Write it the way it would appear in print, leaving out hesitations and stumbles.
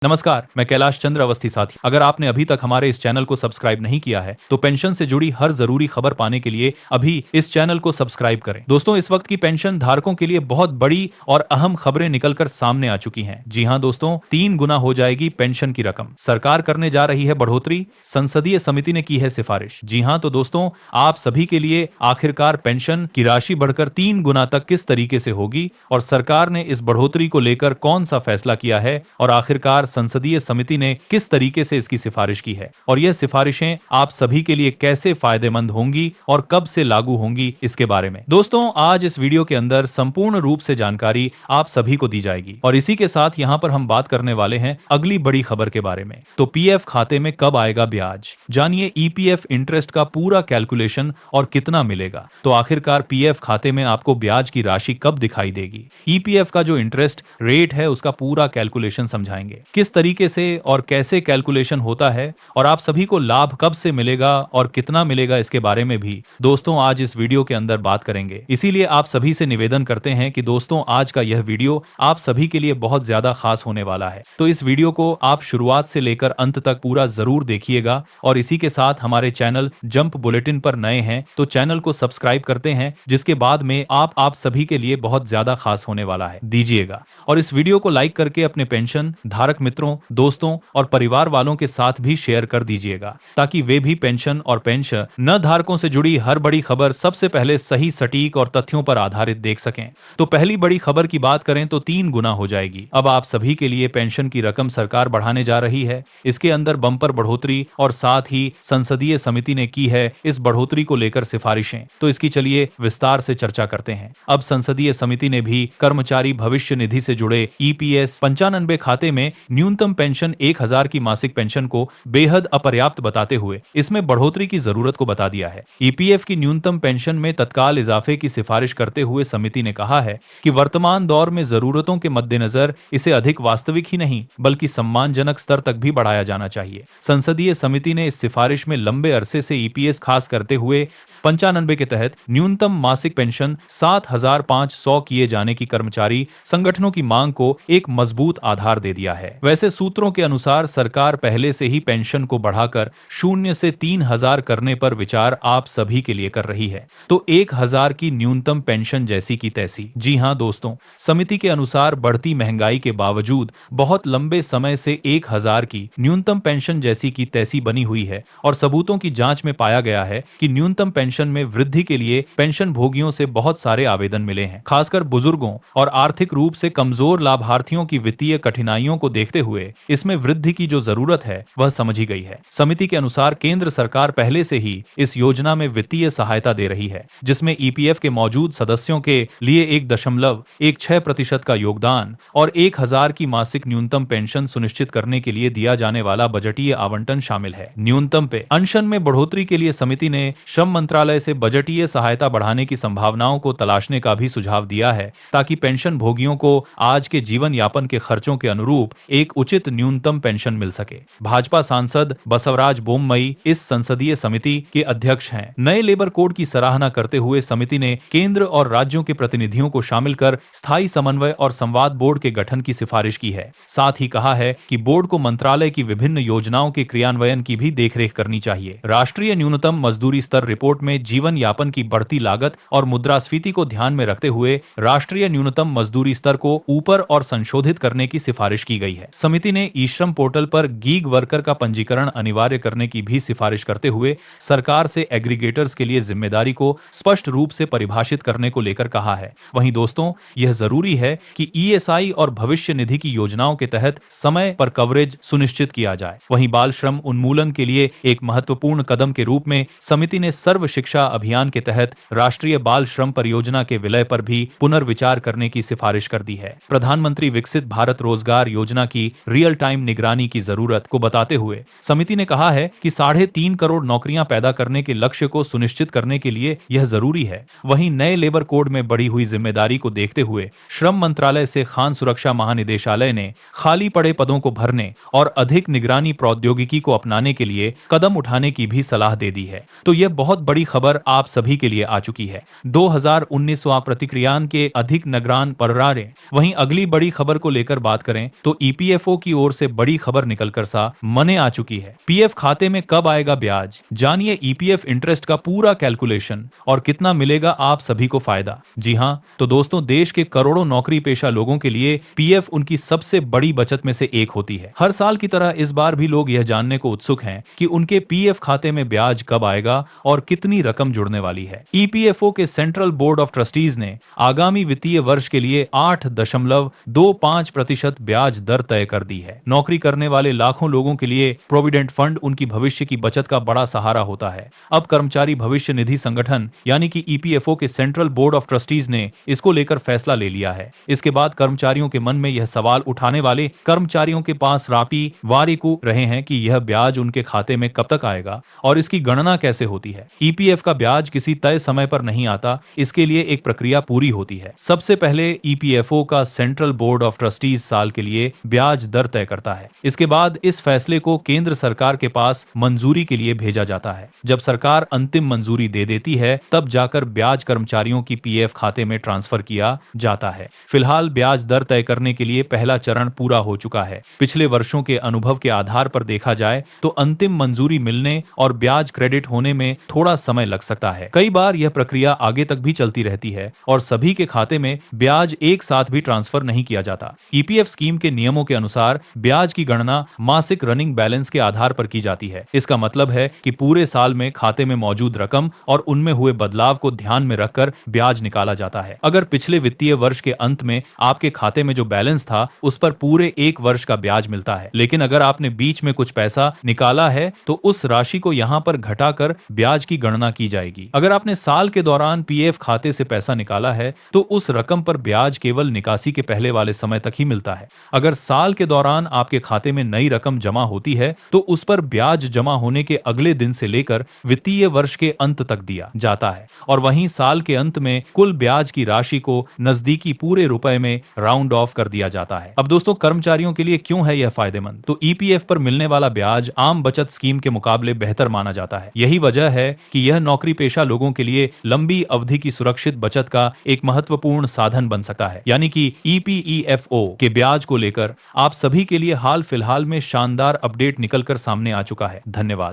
नमस्कार, मैं कैलाश चंद्र अवस्थी साथी। अगर आपने अभी तक हमारे इस चैनल को सब्सक्राइब नहीं किया है तो पेंशन से जुड़ी हर जरूरी खबर पाने के लिए अभी इस चैनल को सब्सक्राइब करें। दोस्तों, इस वक्त की पेंशन धारकों के लिए बहुत बड़ी और अहम खबरें निकलकर सामने आ चुकी हैं। जी हां दोस्तों, 3 गुना हो जाएगी पेंशन की रकम। सरकार करने जा रही है बढ़ोतरी, संसदीय समिति ने की है सिफारिश। जी हां तो दोस्तों, आप सभी के लिए आखिरकार पेंशन की राशि बढ़कर 3 गुना तक किस तरीके से होगी और सरकार ने इस बढ़ोतरी को लेकर कौन सा फैसला किया है और आखिरकार संसदीय समिति ने किस तरीके से इसकी सिफारिश की है और यह सिफारिशें आप सभी के लिए कैसे फायदेमंद होंगी और कब से लागू होंगी, इसके बारे में दोस्तों आज इस वीडियो के अंदर संपूर्ण रूप से जानकारी आप सभी को दी जाएगी। और इसी के साथ यहां पर हम बात करने वाले हैं अगली बड़ी खबर के बारे में। तो पीएफ खाते में कब आएगा ब्याज, जानिए ईपीएफ इंटरेस्ट का पूरा कैलकुलेशन और कितना मिलेगा। तो आखिरकार पीएफ खाते में आपको ब्याज की राशि कब दिखाई देगी, ईपीएफ का जो इंटरेस्ट रेट है उसका पूरा कैलकुलेशन समझाएंगे, किस तरीके से और कैसे कैलकुलेशन होता है और आप सभी को लाभ कब से मिलेगा और कितना मिलेगा, इसके बारे में भी दोस्तों आज इस वीडियो के अंदर बात करेंगे। इसीलिए आप सभी से निवेदन करते हैं कि दोस्तों आज का यह वीडियो आप सभी के लिए बहुत ज्यादा खास होने वाला है। तो इस वीडियो को आप शुरुआत से लेकर अंत तक पूरा जरूर देखिएगा। और इसी के साथ हमारे चैनल जंप बुलेटिन पर नए हैं तो चैनल को सब्सक्राइब करते हैं, जिसके बाद में आप सभी के लिए बहुत ज्यादा खास होने वाला है, दीजिएगा। और इस वीडियो को लाइक करके अपने पेंशन धारक मित्रों, दोस्तों और परिवार वालों के साथ भी शेयर कर दीजिएगा, ताकि वे भी पेंशन और पेंशन न धारकों से जुड़ी हर बड़ी खबर सबसे पहले सही, सटीक और तथ्यों पर आधारित देख सकें। तो पहली बड़ी खबर की बात करें तो 3 गुना हो जाएगी। अब आप सभी के लिए पेंशन की रकम सरकार बढ़ाने जा रही है। इसके अंदर बम्पर बढ़ोतरी और साथ ही संसदीय समिति ने की है इस बढ़ोतरी को लेकर सिफारिशें। तो इसकी चलिए विस्तार से चर्चा करते हैं। अब संसदीय समिति ने भी कर्मचारी भविष्य निधि से जुड़े ईपीएस 95 खाते में न्यूनतम पेंशन 1000 की मासिक पेंशन को बेहद अपर्याप्त बताते हुए इसमें बढ़ोतरी की जरूरत को बता दिया है। ईपीएफ की न्यूनतम पेंशन में तत्काल इजाफे की सिफारिश करते हुए समिति ने कहा है कि वर्तमान दौर में जरूरतों के मद्देनजर इसे अधिक वास्तविक ही नहीं बल्कि सम्मानजनक स्तर तक भी बढ़ाया जाना चाहिए। संसदीय समिति ने इस सिफारिश में लंबे अरसे से ईपीएस खास करते हुए 95 के तहत न्यूनतम मासिक पेंशन 7500 किए जाने की कर्मचारी संगठनों की मांग को एक मजबूत आधार दे दिया है। वैसे सूत्रों के अनुसार सरकार पहले से ही पेंशन को बढ़ाकर 0 से 3000 करने पर विचार आप सभी के लिए कर रही है। तो 1000 की न्यूनतम पेंशन जैसी की तैसी। जी हां दोस्तों, समिति के अनुसार बढ़ती महंगाई के बावजूद बहुत लंबे समय से 1000 की न्यूनतम पेंशन जैसी की तैसी बनी हुई है और सबूतों की जांच में पाया गया है कि न्यूनतम पेंशन में वृद्धि के लिए पेंशन भोगियों से बहुत सारे आवेदन मिले हैं। खासकर बुजुर्गों और आर्थिक रूप से कमजोर लाभार्थियों की वित्तीय कठिनाइयों को देखते हुए इसमें वृद्धि की जो जरूरत है वह समझी गई है। समिति के अनुसार केंद्र सरकार पहले से ही इस योजना में वित्तीय सहायता दे रही है, जिसमें ईपीएफ के मौजूद सदस्यों के लिए 1.16% का योगदान और 1000 की मासिक न्यूनतम पेंशन सुनिश्चित करने के लिए दिया जाने वाला बजटीय आवंटन शामिल है। न्यूनतम पे अनशन में बढ़ोतरी के लिए समिति ने श्रम मंत्रालय से बजटीय सहायता बढ़ाने की संभावनाओं को तलाशने का भी सुझाव दिया है, ताकि पेंशन भोगियों को आज के जीवन यापन के खर्चों के अनुरूप एक उचित न्यूनतम पेंशन मिल सके। भाजपा सांसद बसवराज बोममई इस संसदीय समिति के अध्यक्ष हैं। नए लेबर कोड की सराहना करते हुए समिति ने केंद्र और राज्यों के प्रतिनिधियों को शामिल कर स्थायी समन्वय और संवाद बोर्ड के गठन की सिफारिश की है। साथ ही कहा है कि बोर्ड को मंत्रालय की विभिन्न योजनाओं के क्रियान्वयन की भी देखरेख करनी चाहिए। राष्ट्रीय न्यूनतम मजदूरी स्तर रिपोर्ट में जीवन यापन की बढ़ती लागत और मुद्रास्फीति को ध्यान में रखते हुए राष्ट्रीय न्यूनतम मजदूरी स्तर को ऊपर और संशोधित करने की सिफारिश की गई है। समिति ने ई श्रम पोर्टल पर गीग वर्कर का पंजीकरण अनिवार्य करने की भी सिफारिश करते हुए सरकार से एग्रीगेटर्स के लिए जिम्मेदारी को स्पष्ट रूप से परिभाषित करने को लेकर कहा है। वहीं दोस्तों, यह जरूरी है कि ईएसआई और भविष्य निधि की योजनाओं के तहत समय पर कवरेज सुनिश्चित किया जाए। वहीं बाल श्रम उन्मूलन के लिए एक महत्वपूर्ण कदम के रूप में समिति ने सर्व शिक्षा अभियान के तहत राष्ट्रीय बाल श्रम परियोजना के विलय पर भी पुनर्विचार करने की सिफारिश कर दी है। प्रधानमंत्री विकसित भारत रोजगार योजना की रियल टाइम निगरानी की जरूरत को बताते हुए समिति ने कहा है कि 3.5 करोड़ नौकरियां पैदा करने के लक्ष्य को सुनिश्चित करने के लिए यह जरूरी है। वहीं नए लेबर कोड में बढ़ी हुई जिम्मेदारी को देखते हुए श्रम मंत्रालय से खान सुरक्षा महानिदेशालय ने खाली पड़े पदों को भरने और अधिक निगरानी प्रौद्योगिकी को अपनाने के लिए कदम उठाने की भी सलाह दे दी है। तो यह बहुत बड़ी खबर आप सभी के लिए आ चुकी है। 2019वां प्रतिक्रियान के अधिक निगरान परारे। वहीं अगली बड़ी खबर को लेकर बात करें तो ईपीएफ ईपीएफओ की ओर से बड़ी खबर निकलकर मने आ चुकी है। पीएफ खाते में कब आएगा ब्याज, जानिए ईपीएफ इंटरेस्ट का पूरा कैलकुलेशन और कितना मिलेगा आप सभी को फायदा। जी हाँ, तो दोस्तों, देश के करोड़ों नौकरी पेशा लोगों के लिए पीएफ उनकी सबसे बड़ी बचत में से एक होती है। हर साल की तरह इस बार भी लोग यह जानने को उत्सुक हैं कि उनके पीएफ खाते में ब्याज कब आएगा और कितनी रकम जुड़ने वाली है। ईपीएफओ के सेंट्रल बोर्ड ऑफ ट्रस्टीज ने आगामी वित्तीय वर्ष के लिए 8.25% ब्याज दर तय कर दी है। नौकरी करने वाले लाखों लोगों के लिए प्रोविडेंट फंड उनकी भविष्य की बचत का बड़ा सहारा होता है। अब कर्मचारी भविष्य निधि संगठन यानी कि ईपीएफओ के सेंट्रल बोर्ड ऑफ ट्रस्टीज ने इसको लेकर फैसला ले लिया है। इसके बाद कर्मचारियों के मन में यह सवाल उठाने वाले कर्मचारियों के पास रापी वारिकू रहे हैं कि यह ब्याज उनके खाते में कब तक आएगा और इसकी गणना कैसे होती है। ईपीएफ का ब्याज किसी तय समय पर नहीं आता, इसके लिए एक प्रक्रिया पूरी होती है। सबसे पहले ईपीएफओ का सेंट्रल बोर्ड ऑफ ट्रस्टीज साल के लिए ब्याज दर तय करता है। इसके बाद इस फैसले को केंद्र सरकार के पास मंजूरी के लिए भेजा जाता है। जब सरकार अंतिम मंजूरी दे देती है तब जाकर ब्याज कर्मचारियों की पीएफ खाते में ट्रांसफर किया जाता है। फिलहाल ब्याज दर तय करने के लिए पहला चरण पूरा हो चुका है। पिछले वर्षों के अनुभव के आधार पर देखा जाए तो अंतिम मंजूरी मिलने और ब्याज क्रेडिट होने में थोड़ा समय लग सकता है। कई बार यह प्रक्रिया आगे तक भी चलती रहती है और सभी के खाते में ब्याज एक साथ भी ट्रांसफर नहीं किया जाता। ईपीएफ स्कीम के नियमों के अनुसार ब्याज की गणना मासिक रनिंग बैलेंस के आधार पर की जाती है। इसका मतलब है कि पूरे साल में खाते में मौजूद रकम और उनमें हुए बदलाव को ध्यान में रखकर ब्याज निकाला जाता है। अगर पिछले वित्तीय वर्ष के अंत में आपके खाते में जो बैलेंस था उस पर पूरे एक वर्ष का ब्याज मिलता है, लेकिन अगर आपने बीच में कुछ पैसा निकाला है तो उस राशि को यहाँ पर घटाकर ब्याज की गणना की जाएगी। अगर आपने साल के दौरान पीएफ खाते से पैसा निकाला है तो उस रकम पर ब्याज केवल निकासी के पहले वाले समय तक ही मिलता है। अगर साल के दौरान आपके खाते में नई रकम जमा होती है तो उस पर ब्याज जमा होने के अगले दिन से लेकर वित्तीय वर्ष के अंत तक दिया जाता है और वहीं साल के अंत में कुल ब्याज की राशि को नजदीकी पूरे रुपए में राउंड ऑफ कर दिया जाता है। अब दोस्तों, कर्मचारियों के लिए क्यों है यह फायदेमंद? तो ईपीएफ पर मिलने वाला ब्याज आम बचत स्कीम के मुकाबले बेहतर माना जाता है। यही वजह है कि यह नौकरी पेशा लोगों के लिए लंबी अवधि की सुरक्षित बचत का एक महत्वपूर्ण साधन बन सकता है। यानी कि ईपीईएफओ के ब्याज को लेकर आप सभी के लिए हाल फिलहाल में शानदार अपडेट निकलकर सामने आ चुका है। धन्यवाद।